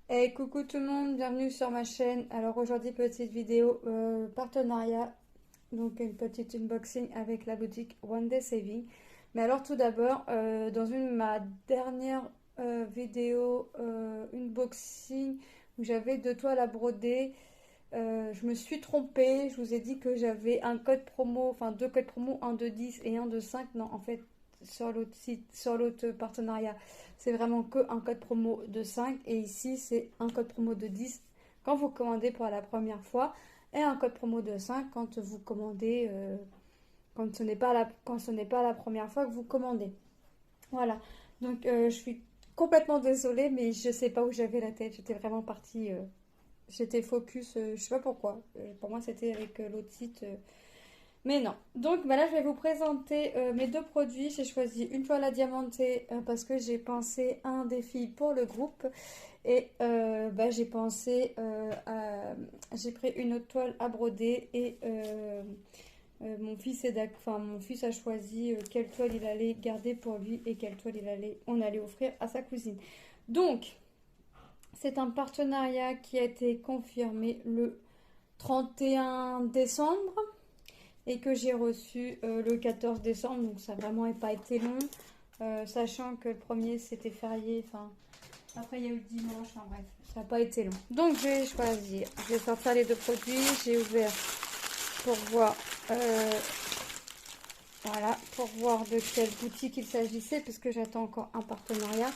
Hey, coucou tout le monde, bienvenue sur ma chaîne. Alors aujourd'hui, petite vidéo partenariat, donc une petite unboxing avec la boutique One Day Saving. Mais alors tout d'abord, dans ma dernière vidéo unboxing où j'avais deux toiles à broder, je me suis trompée. Je vous ai dit que j'avais un code promo, enfin deux codes promo, un de 10 et un de 5. Non, en fait, sur l'autre site, sur l'autre partenariat, c'est vraiment que un code promo de 5. Et ici, c'est un code promo de 10 quand vous commandez pour la première fois et un code promo de 5 quand vous commandez, quand ce n'est pas la première fois que vous commandez. Voilà. Donc, je suis complètement désolée, mais je sais pas où j'avais la tête. J'étais vraiment partie. J'étais focus, je sais pas pourquoi. Pour moi, c'était avec l'autre site. Mais non. Donc bah là, je vais vous présenter mes deux produits. J'ai choisi une toile à diamanter parce que j'ai pensé à un défi pour le groupe. Et bah, j'ai pensé à... J'ai pris une autre toile à broder et mon fils a choisi quelle toile il allait garder pour lui et quelle toile on allait offrir à sa cousine. Donc, c'est un partenariat qui a été confirmé le 31 décembre et que j'ai reçu le 14 décembre. Donc ça n'a vraiment pas été long, sachant que le premier c'était férié. Enfin, après il y a eu le dimanche. Enfin bref, ça n'a pas été long. Donc je vais choisir. Je vais sortir les deux produits. J'ai ouvert pour voir. Voilà, pour voir de quelle boutique il s'agissait, puisque j'attends encore un partenariat.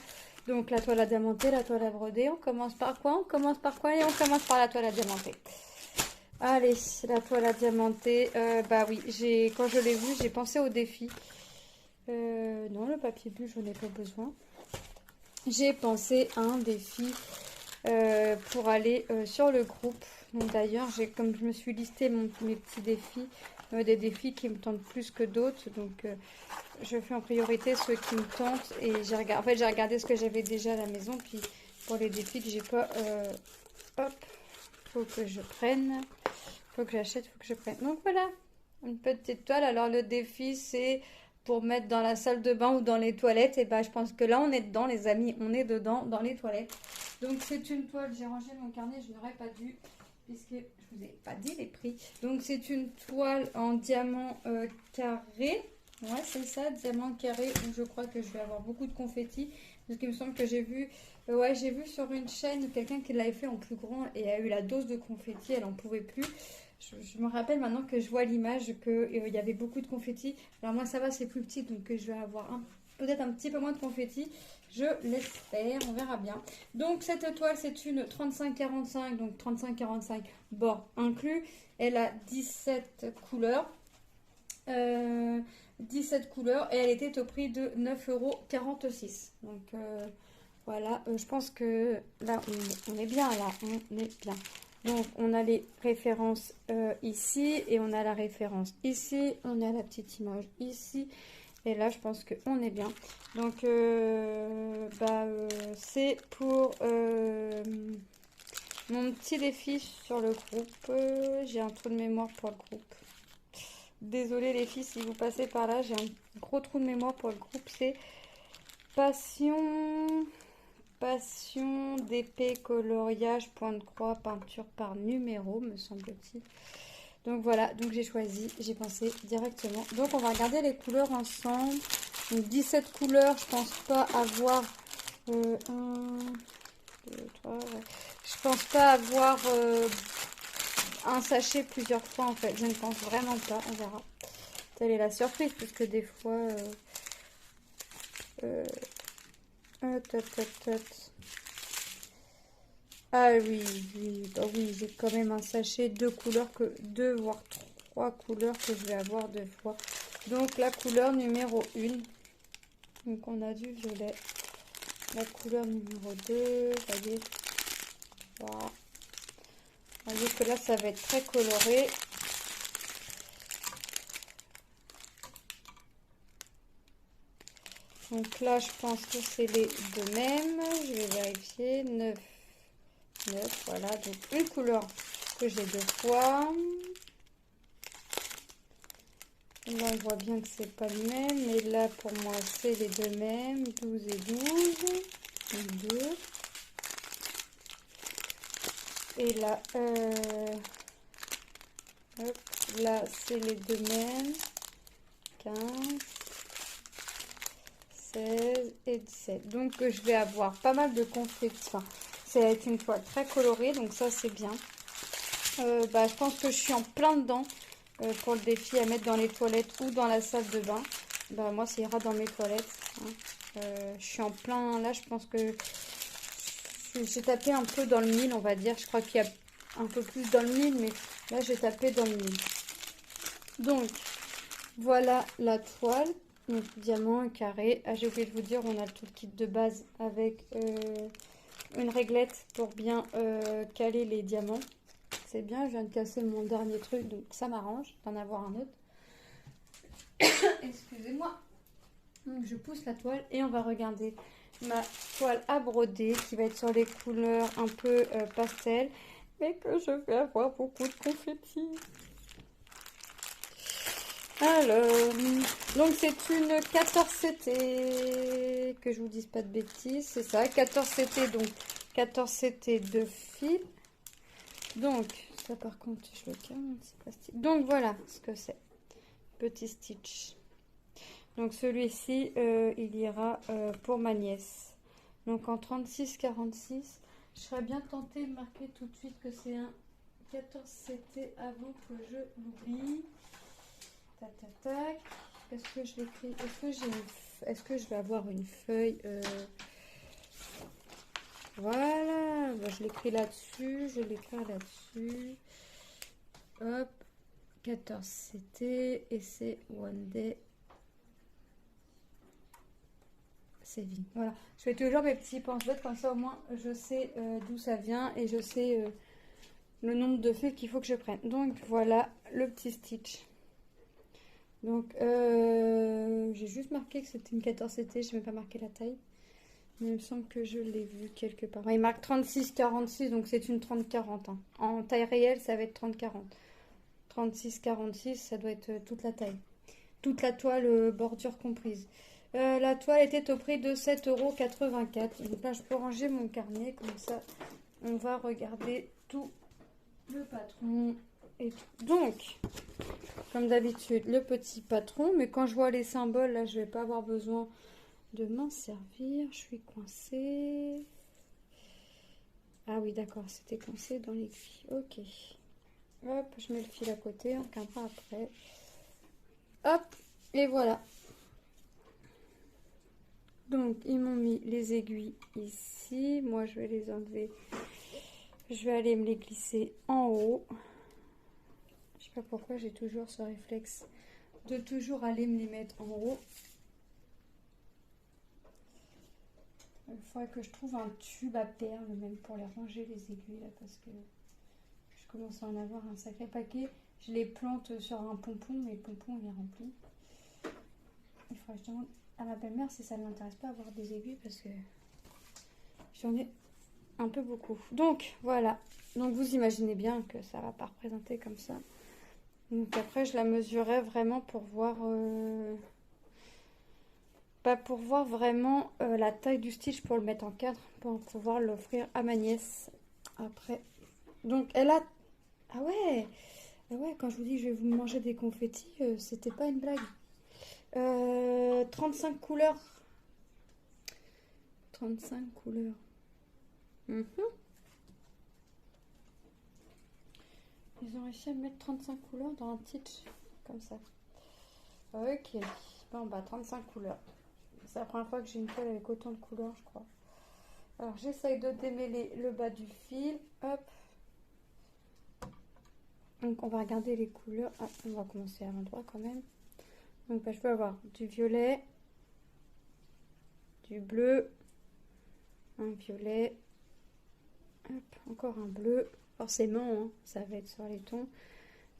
Donc la toile à diamanter, la toile à broder. On commence par quoi? On commence par quoi? Et on commence par la toile à diamanter. Allez, la toile à diamanter. Bah oui, quand je l'ai vue, j'ai pensé au défi. Non, le papier bulle, je n'en ai pas besoin. J'ai pensé à un défi pour aller sur le groupe. Donc d'ailleurs, comme je me suis listé mes petits défis, des défis qui me tentent plus que d'autres. Donc je fais en priorité ceux qui me tentent. Et en fait, j'ai regardé ce que j'avais déjà à la maison. Puis pour les défis que j'ai pas, hop, faut que je prenne. Faut que j'achète, faut que je prenne. Donc voilà, une petite toile. Alors le défi, c'est pour mettre dans la salle de bain ou dans les toilettes. Et bah je pense que là, on est dedans, les amis. On est dedans, dans les toilettes. Donc c'est une toile, j'ai rangé mon carnet, je n'aurais pas dû, puisque je vous ai pas dit les prix. Donc c'est une toile en diamant carré. Ouais, c'est ça, diamant carré, où je crois que je vais avoir beaucoup de confettis. Parce qu'il me semble que j'ai vu sur une chaîne quelqu'un qui l'avait fait en plus grand et a eu la dose de confettis, elle en pouvait plus. Je me rappelle maintenant que je vois l'image qu'il y avait beaucoup de confettis. Alors moi ça va, c'est plus petit, donc je vais avoir peut-être un petit peu moins de confettis. Je l'espère, on verra bien. Donc cette toile, c'est une 35-45, donc 35-45 bord inclus. Elle a 17 couleurs. 17 couleurs et elle était au prix de 9,46 €. Donc voilà, je pense que là on est bien, là on est bien. Donc on a les références ici et on a la référence ici, on a la petite image ici et là je pense qu'on est bien. Donc c'est pour mon petit défi sur le groupe. J'ai un trou de mémoire pour le groupe. Désolée les filles si vous passez par là, j'ai un gros trou de mémoire pour le groupe. C'est Passion d'épée, coloriage, point de croix, peinture par numéro, me semble-t-il. Donc voilà, donc j'ai choisi, j'ai pensé directement. Donc on va regarder les couleurs ensemble. Donc 17 couleurs, je pense pas avoir 1, 2, 3, ouais. Je pense pas avoir un sachet plusieurs fois en fait. Je ne pense vraiment pas, on verra. Telle est la surprise, parce que des fois... Ah oui, oui, bah oui, j'ai quand même un sachet, deux voire trois couleurs que je vais avoir deux fois. Donc la couleur numéro 1, donc on a du violet. La couleur numéro 2, voyez, voilà. Voyez que là ça va être très coloré. Donc là, je pense que c'est les deux mêmes. Je vais vérifier. 9, 9, voilà. Donc une couleur que j'ai deux fois. Là, on voit bien que c'est pas le même. Mais là, pour moi, c'est les deux mêmes. 12 et 12. Donc 2. Et là, hop, là c'est les deux mêmes. 15, 16 et 17. Donc je vais avoir pas mal de confettis. Enfin, ça va être une toile très colorée, donc ça c'est bien. Je pense que je suis en plein dedans pour le défi à mettre dans les toilettes ou dans la salle de bain. Moi ça ira dans mes toilettes. Hein. Je suis en plein là, je pense que j'ai tapé un peu dans le mille, on va dire. Je crois qu'il y a un peu plus dans le mille, mais là j'ai tapé dans le mille. Donc voilà la toile. Donc diamant, un carré. Ah, j'ai oublié de vous dire, on a tout le kit de base avec une réglette pour bien caler les diamants. C'est bien, je viens de casser mon dernier truc, donc ça m'arrange d'en avoir un autre. Excusez-moi. Donc je pousse la toile et on va regarder ma toile à broder qui va être sur les couleurs un peu pastel, mais que je vais avoir beaucoup de confettis. Alors, donc c'est une 14 CT, que je vous dise pas de bêtises, c'est ça, 14 CT, donc 14 CT de fil. Donc, ça par contre, je le calme, c'est plastique. Donc voilà ce que c'est, petit stitch. Donc celui-ci, il ira pour ma nièce. Donc en 36-46, je serais bien tentée de marquer tout de suite que c'est un 14 CT avant que je l'oublie. Tac, tac, tac. Est-ce que je l'écris? Est-ce que je vais avoir une feuille Voilà. Je l'écris là-dessus. Je l'écris là-dessus. Hop. 14 CT. Et c'est One Day Saving. Voilà. Je fais toujours mes petits pense-bêtes. Comme ça, au moins, je sais d'où ça vient. Et je sais le nombre de fils qu'il faut que je prenne. Donc, voilà le petit stitch. Donc, j'ai juste marqué que c'était une 14 CT, je n'ai même pas marqué la taille. Mais il me semble que je l'ai vu quelque part. Il marque 36-46, donc c'est une 30-40. Hein. En taille réelle, ça va être 30-40. 36-46, ça doit être toute la taille. Toute la toile, bordure comprise. La toile était au prix de 7,84 €. Donc là, je peux ranger mon carnet, comme ça, on va regarder tout le patron. Et tout. Donc, comme d'habitude, le petit patron. Mais quand je vois les symboles, là, je vais pas avoir besoin de m'en servir. Je suis coincée. Ah oui, d'accord, c'était coincé dans l'aiguille. Ok. Hop, je mets le fil à côté, on regardera après. Hop, et voilà. Donc, ils m'ont mis les aiguilles ici. Moi, je vais les enlever. Je vais aller me les glisser en haut. Je sais pas pourquoi j'ai toujours ce réflexe de toujours aller me les mettre en haut. Il faudrait que je trouve un tube à perles même pour les ranger les aiguilles là, parce que je commence à en avoir un sacré paquet. Je les plante sur un pompon, mais le pompon il est rempli. Il faudrait que je demande à ma belle-mère si ça ne l'intéresse pas d'avoir des aiguilles, parce que j'en ai un peu beaucoup. Donc voilà, donc vous imaginez bien que ça va pas représenter comme ça. Donc après je la mesurerai vraiment pour voir vraiment la taille du stitch pour le mettre en cadre, pour pouvoir l'offrir à ma nièce après. Donc elle a... Ah ouais, quand je vous dis que je vais vous manger des confettis, c'était pas une blague. 35 couleurs. 35 couleurs. Ils ont réussi à mettre 35 couleurs dans un stitch comme ça. Ok. Bon, 35 couleurs. C'est la première fois que j'ai une toile avec autant de couleurs, je crois. Alors, j'essaye de démêler le bas du fil. Hop. Donc, on va regarder les couleurs. Ah, on va commencer à l'endroit quand même. Donc, je peux avoir du violet, du bleu, un violet, hop, encore un bleu. Forcément, hein, ça va être sur les tons.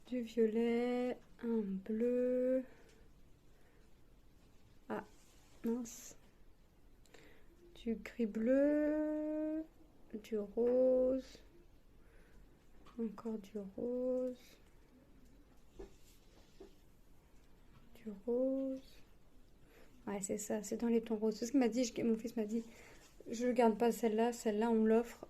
Du violet, un bleu. Ah, mince. Du gris bleu, du rose, encore du rose, du rose. Ouais, c'est ça, c'est dans les tons roses. C'est ce qu'il m'a dit, mon fils m'a dit, je ne garde pas celle-là, celle-là on l'offre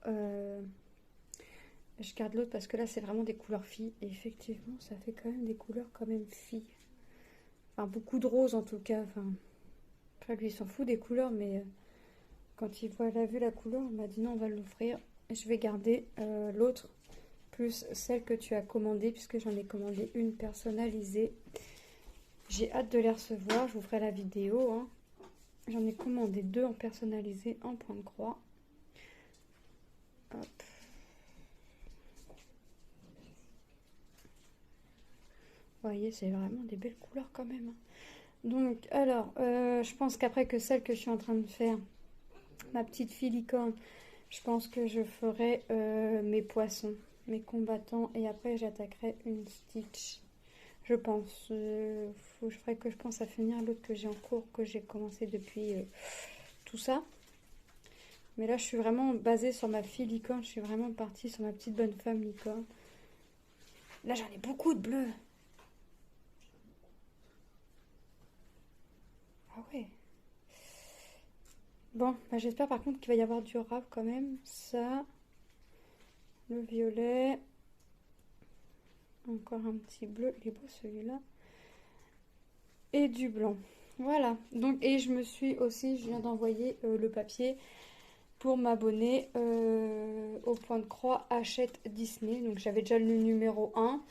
Je garde l'autre parce que là, c'est vraiment des couleurs filles. Et effectivement, ça fait quand même des couleurs quand même filles. Enfin, beaucoup de rose en tout cas. Enfin, après, lui, il s'en fout des couleurs, mais quand il a vu la couleur, il m'a dit non, on va l'offrir. Je vais garder l'autre, plus celle que tu as commandée, puisque j'en ai commandé une personnalisée. J'ai hâte de les recevoir, je vous ferai la vidéo. Hein. J'en ai commandé 2 en personnalisé, en point de croix. Hop. Vous voyez, c'est vraiment des belles couleurs quand même. Donc, alors, je pense qu'après que celle que je suis en train de faire, ma petite fille licorne, je pense que je ferai mes poissons, mes combattants, et après j'attaquerai une Stitch. Je pense. Je ferai que je pense à finir l'autre que j'ai en cours, que j'ai commencé depuis tout ça. Mais là, je suis vraiment basée sur ma fille licorne. Je suis vraiment partie sur ma petite bonne femme licorne. Là, j'en ai beaucoup de bleus. Ah ouais. Bon, bah, j'espère par contre qu'il va y avoir du rave quand même. Ça, le violet. Encore un petit bleu. Il est beau celui-là. Et du blanc. Voilà. Donc, et je me suis aussi, je viens d'envoyer le papier pour m'abonner au point de croix Hachette Disney. Donc j'avais déjà le numéro 1.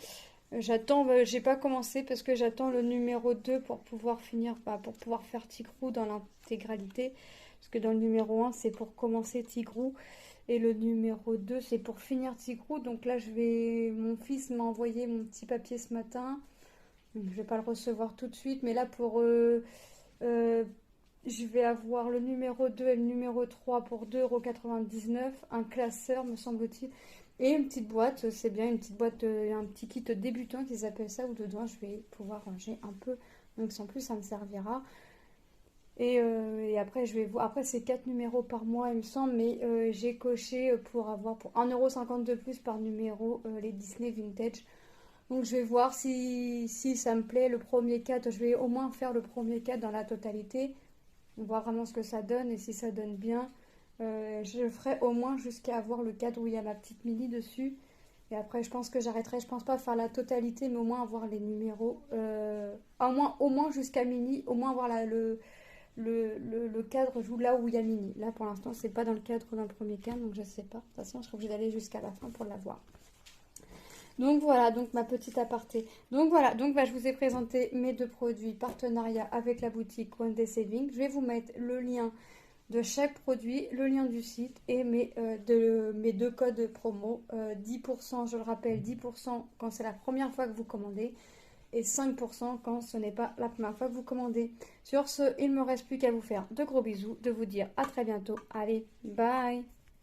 J'attends, j'ai pas commencé parce que j'attends le numéro 2 pour pouvoir finir, pour pouvoir faire Tigrou dans l'intégralité. Parce que dans le numéro 1, c'est pour commencer Tigrou. Et le numéro 2, c'est pour finir Tigrou. Donc là, mon fils m'a envoyé mon petit papier ce matin. Donc, je vais pas le recevoir tout de suite. Mais là, je vais avoir le numéro 2 et le numéro 3 pour 2,99 €. Un classeur, me semble-t-il. Et une petite boîte, c'est bien, une petite boîte, un petit kit débutant qu'ils appellent ça, où dedans je vais pouvoir ranger un peu. Donc sans plus, ça me servira. Et après, je vais voir. Après, c'est 4 numéros par mois, il me semble, mais j'ai coché pour avoir pour 1,50 € de plus par numéro les Disney Vintage. Donc je vais voir si ça me plaît. Le premier 4, je vais au moins faire le premier 4 dans la totalité. Voir vraiment ce que ça donne et si ça donne bien. Je ferai au moins jusqu'à avoir le cadre où il y a ma petite mini dessus. Et après, je pense que j'arrêterai. Je pense pas faire la totalité, mais au moins avoir les numéros. Au moins jusqu'à mini. Au moins avoir le cadre là où il y a mini. Là, pour l'instant, c'est pas dans le cadre d'un premier cadre, donc je sais pas. De toute façon, je serai obligée d'aller jusqu'à la fin pour l'avoir. Donc voilà, donc ma petite aparté. Donc voilà, donc je vous ai présenté mes 2 produits partenariat avec la boutique One Day Saving. Je vais vous mettre le lien de chaque produit, le lien du site et mes 2 codes promo. 10%, je le rappelle, 10% quand c'est la première fois que vous commandez et 5% quand ce n'est pas la première fois que vous commandez. Sur ce, il ne me reste plus qu'à vous faire de gros bisous, de vous dire à très bientôt. Allez, bye!